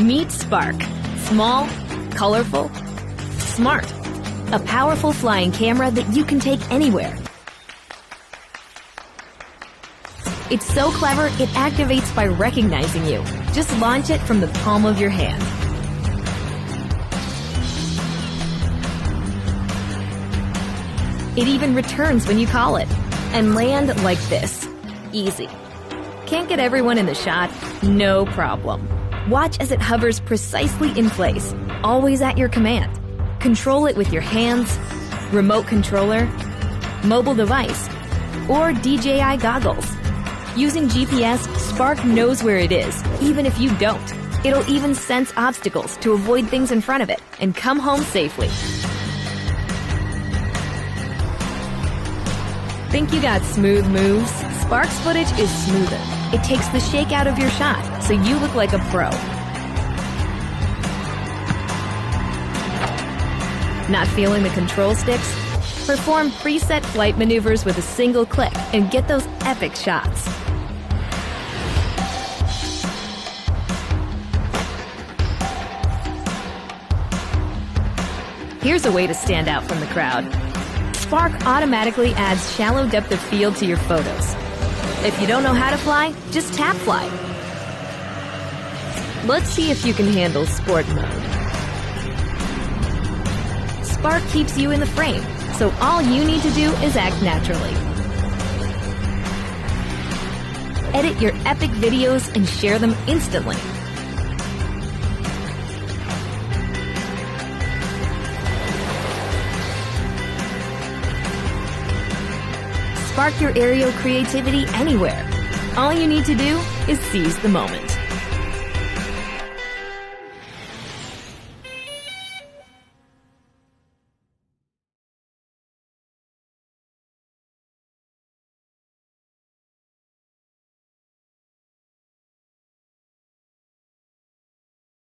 Meet Spark. Small, colorful, smart. A powerful flying camera that you can take anywhere. It's so clever, it activates by recognizing you. Just launch it from the palm of your hand. It even returns when you call it. And land like this. Easy. Can't get everyone in the shot? No problem. Watch as it hovers precisely in place, always at your command. Control it with your hands, remote controller, mobile device, or DJI goggles. Using GPS, Spark knows where it is, even if you don't. It'll even sense obstacles to avoid things in front of it and come home safely. Think you got smooth moves? Spark's footage is smoother. It takes the shake out of your shot, so you look like a pro. Not feeling the control sticks? Perform preset flight maneuvers with a single click and get those epic shots. Here's a way to stand out from the crowd. Spark automatically adds shallow depth of field to your photos. If you don't know how to fly, just tap fly. Let's see if you can handle sport mode. Spark keeps you in the frame, so all you need to do is act naturally. Edit your epic videos and share them instantly. Spark your aerial creativity anywhere. All you need to do is seize the moment.